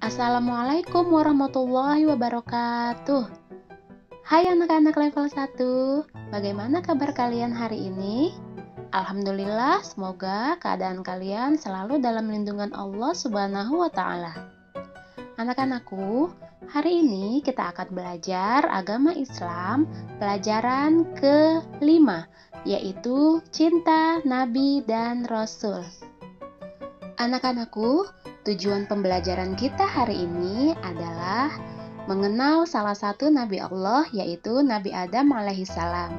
Assalamualaikum warahmatullahi wabarakatuh. Hai anak-anak level 1, bagaimana kabar kalian hari ini? Alhamdulillah, semoga keadaan kalian selalu dalam lindungan Allah Subhanahu wa Ta'ala. Anak-anakku, hari ini kita akan belajar agama Islam, pelajaran ke-5, yaitu cinta Nabi dan Rasul. Anak-anakku, tujuan pembelajaran kita hari ini adalah mengenal salah satu Nabi Allah, yaitu Nabi Adam alaihissalam.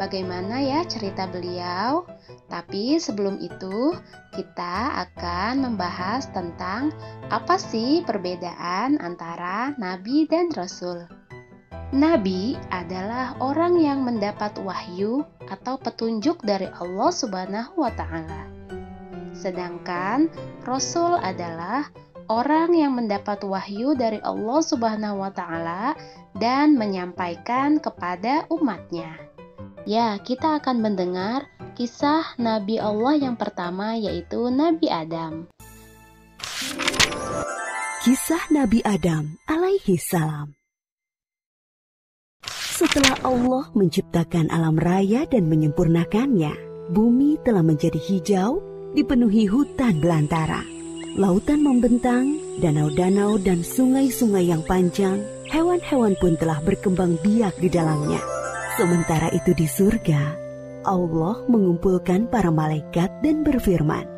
Bagaimana ya cerita beliau? Tapi sebelum itu, kita akan membahas tentang apa sih perbedaan antara Nabi dan Rasul. Nabi adalah orang yang mendapat wahyu atau petunjuk dari Allah Subhanahu wa Ta'ala. Sedangkan Rasul adalah orang yang mendapat wahyu dari Allah Subhanahu wa Ta'ala dan menyampaikan kepada umatnya. Ya, kita akan mendengar kisah Nabi Allah yang pertama, yaitu Nabi Adam. Kisah Nabi Adam alaihi salam. Setelah Allah menciptakan alam raya dan menyempurnakannya, bumi telah menjadi hijau, dipenuhi hutan belantara. Lautan membentang, danau-danau dan sungai-sungai yang panjang, hewan-hewan pun telah berkembang biak di dalamnya. Sementara itu di surga, Allah mengumpulkan para malaikat dan berfirman,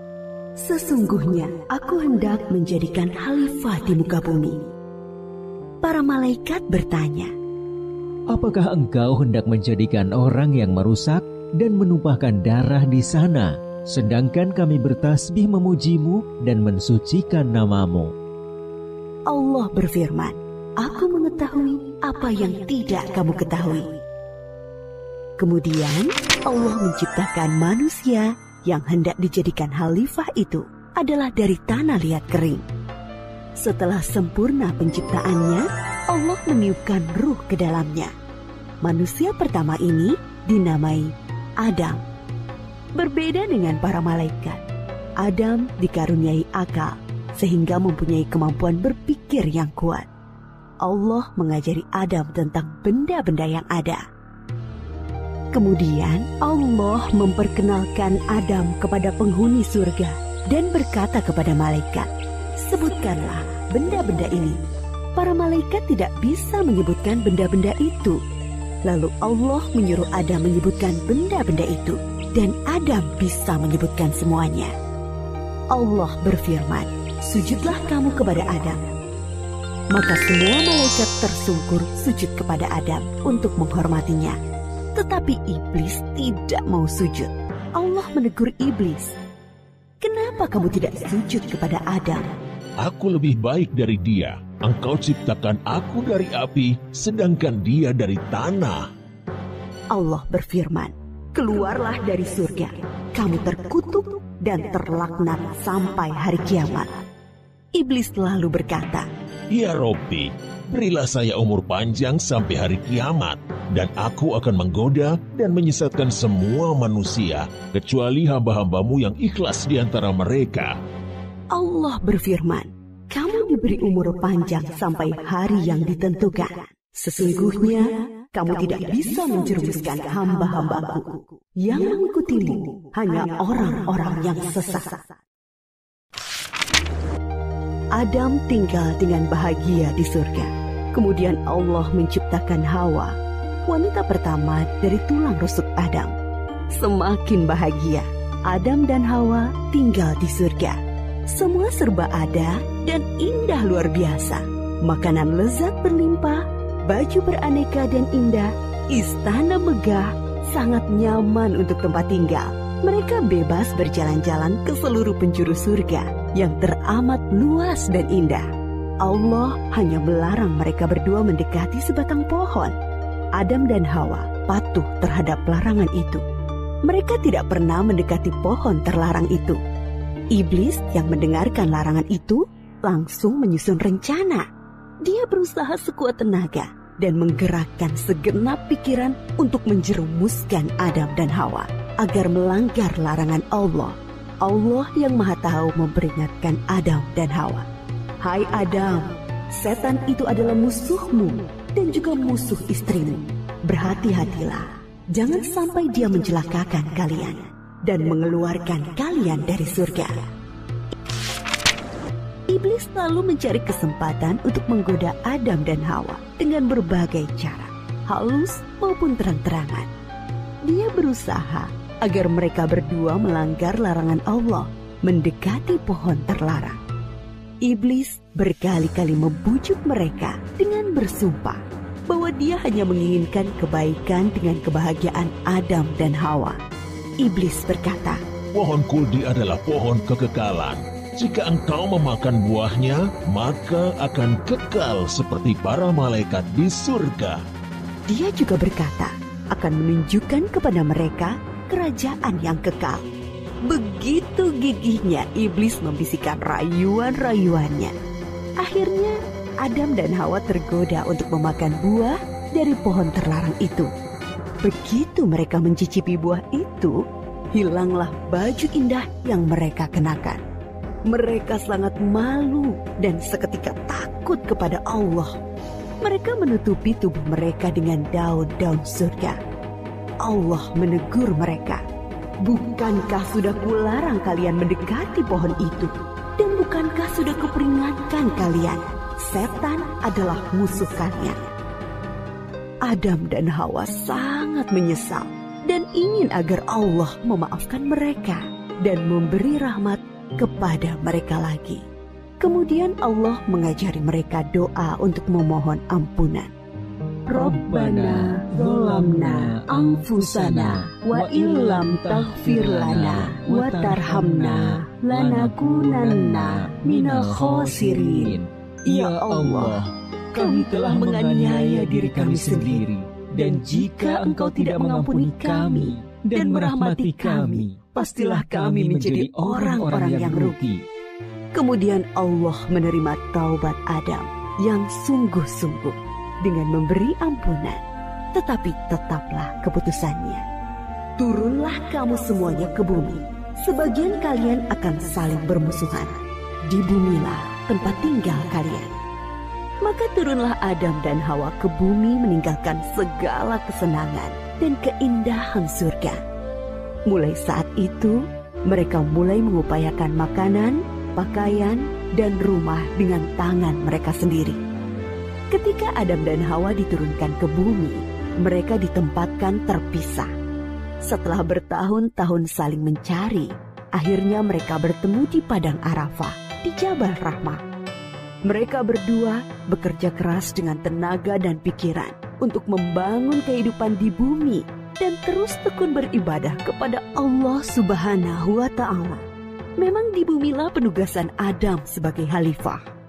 "Sesungguhnya aku hendak menjadikan khalifah di muka bumi." Para malaikat bertanya, "Apakah engkau hendak menjadikan orang yang merusak dan menumpahkan darah di sana, sedangkan kami bertasbih memujimu dan mensucikan namamu?" Allah berfirman, "Aku mengetahui apa yang tidak kamu ketahui." Kemudian Allah menciptakan manusia yang hendak dijadikan khalifah itu adalah dari tanah liat kering. Setelah sempurna penciptaannya, Allah meniupkan ruh ke dalamnya. Manusia pertama ini dinamai Adam. Berbeda dengan para malaikat, Adam dikaruniai akal sehingga mempunyai kemampuan berpikir yang kuat. Allah mengajari Adam tentang benda-benda yang ada. Kemudian Allah memperkenalkan Adam kepada penghuni surga dan berkata kepada malaikat, "Sebutkanlah benda-benda ini." Para malaikat tidak bisa menyebutkan benda-benda itu. Lalu Allah menyuruh Adam menyebutkan benda-benda itu, dan Adam bisa menyebutkan semuanya. Allah berfirman, "Sujudlah kamu kepada Adam." Maka semua malaikat tersungkur sujud kepada Adam untuk menghormatinya. Tetapi iblis tidak mau sujud. Allah menegur iblis, "Kenapa kamu tidak sujud kepada Adam?" "Aku lebih baik dari dia. Engkau ciptakan aku dari api, sedangkan dia dari tanah." Allah berfirman, "Keluarlah dari surga. Kamu terkutuk dan terlaknat sampai hari kiamat." Iblis lalu berkata, "Ya Robbi, berilah saya umur panjang sampai hari kiamat, dan aku akan menggoda dan menyesatkan semua manusia, kecuali hamba-hambamu yang ikhlas di antara mereka." Allah berfirman, "Kamu diberi umur panjang sampai hari yang ditentukan. Sesungguhnya kamu tidak bisa menjerumuskan hamba-hambaku. Yang mengikutimu hanya orang-orang yang sesat." Adam tinggal dengan bahagia di surga. Kemudian Allah menciptakan Hawa, wanita pertama dari tulang rusuk Adam. Semakin bahagia, Adam dan Hawa tinggal di surga. Semua serba ada dan indah luar biasa. Makanan lezat berlimpah, baju beraneka dan indah, istana megah, sangat nyaman untuk tempat tinggal. Mereka bebas berjalan-jalan ke seluruh penjuru surga yang teramat luas dan indah. Allah hanya melarang mereka berdua mendekati sebatang pohon. Adam dan Hawa patuh terhadap larangan itu. Mereka tidak pernah mendekati pohon terlarang itu. Iblis yang mendengarkan larangan itu langsung menyusun rencana. Dia berusaha sekuat tenaga dan menggerakkan segenap pikiran untuk menjerumuskan Adam dan Hawa agar melanggar larangan Allah. Allah yang Maha Tahu memperingatkan Adam dan Hawa, Hai Adam, setan itu adalah musuhmu dan juga musuh istrimu. Berhati-hatilah, jangan sampai dia mencelakakan kalian dan mengeluarkan kalian dari surga. Iblis selalu mencari kesempatan untuk menggoda Adam dan Hawa dengan berbagai cara, halus maupun terang-terangan. Dia berusaha agar mereka berdua melanggar larangan Allah, mendekati pohon terlarang. Iblis berkali-kali membujuk mereka dengan bersumpah bahwa dia hanya menginginkan kebaikan dengan kebahagiaan Adam dan Hawa. Iblis berkata, Pohon kuldi adalah pohon kekekalan. Jika engkau memakan buahnya, maka akan kekal seperti para malaikat di surga. Dia juga berkata akan menunjukkan kepada mereka kerajaan yang kekal. Begitu gigihnya iblis membisikkan rayuan-rayuannya. Akhirnya Adam dan Hawa tergoda untuk memakan buah dari pohon terlarang itu. Begitu mereka mencicipi buah itu, hilanglah baju indah yang mereka kenakan. Mereka sangat malu dan seketika takut kepada Allah. Mereka menutupi tubuh mereka dengan daun-daun surga. Allah menegur mereka, bukankah sudah kularang kalian mendekati pohon itu? Dan bukankah sudah kuperingatkan kalian, setan adalah musuh kalian? Adam dan Hawa sangat menyesal dan ingin agar Allah memaafkan mereka dan memberi rahmat kepada mereka lagi. Kemudian Allah mengajari mereka doa untuk memohon ampunan. Rabbana zalamna anfusana wa illam taghfir lana wa tarhamna lanakunanna minal khasirin. Ya Allah, kami telah menganiaya diri kami sendiri, dan jika Engkau tidak mengampuni kami dan merahmati kami, pastilah kami menjadi orang-orang yang rugi. Kemudian Allah menerima taubat Adam yang sungguh-sungguh dengan memberi ampunan, tetapi tetaplah keputusannya. Turunlah kamu semuanya ke bumi, sebagian kalian akan saling bermusuhan. Di bumilah tempat tinggal kalian. Maka turunlah Adam dan Hawa ke bumi meninggalkan segala kesenangan dan keindahan surga. Mulai saat itu, mereka mulai mengupayakan makanan, pakaian, dan rumah dengan tangan mereka sendiri. Ketika Adam dan Hawa diturunkan ke bumi, mereka ditempatkan terpisah. Setelah bertahun-tahun saling mencari, akhirnya mereka bertemu di Padang Arafah, di Jabal Rahmah. Mereka berdua bekerja keras dengan tenaga dan pikiran untuk membangun kehidupan di bumi dan terus tekun beribadah kepada Allah Subhanahu wa Ta'ala. Memang di bumilah penugasan Adam sebagai khalifah.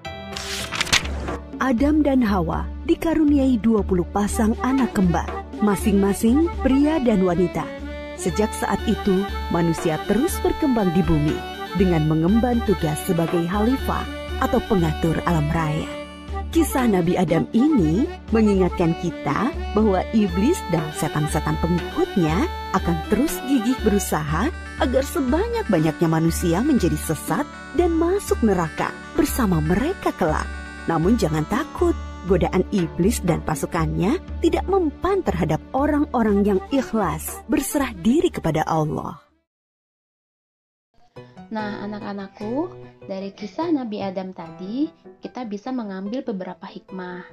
Adam dan Hawa dikaruniai 20 pasang anak kembar, masing-masing pria dan wanita. Sejak saat itu, manusia terus berkembang di bumi dengan mengemban tugas sebagai khalifah atau pengatur alam raya. Kisah Nabi Adam ini mengingatkan kita bahwa iblis dan setan-setan pengikutnya akan terus gigih berusaha agar sebanyak-banyaknya manusia menjadi sesat dan masuk neraka bersama mereka kelak. Namun jangan takut, godaan iblis dan pasukannya tidak mempan terhadap orang-orang yang ikhlas berserah diri kepada Allah. Nah, anak-anakku, dari kisah Nabi Adam tadi, kita bisa mengambil beberapa hikmah.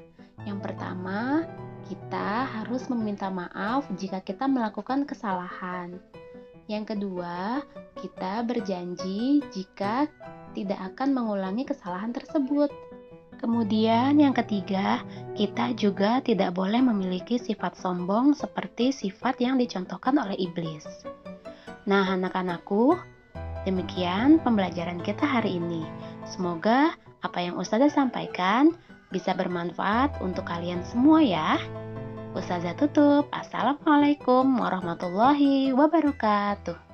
Yang pertama, kita harus meminta maaf jika kita melakukan kesalahan. Yang kedua, kita berjanji jika tidak akan mengulangi kesalahan tersebut. Kemudian yang ketiga, kita juga tidak boleh memiliki sifat sombong seperti sifat yang dicontohkan oleh iblis. Nah, anak-anakku, demikian pembelajaran kita hari ini. Semoga apa yang Ustazah sampaikan bisa bermanfaat untuk kalian semua ya. Ustazah tutup. Assalamualaikum warahmatullahi wabarakatuh.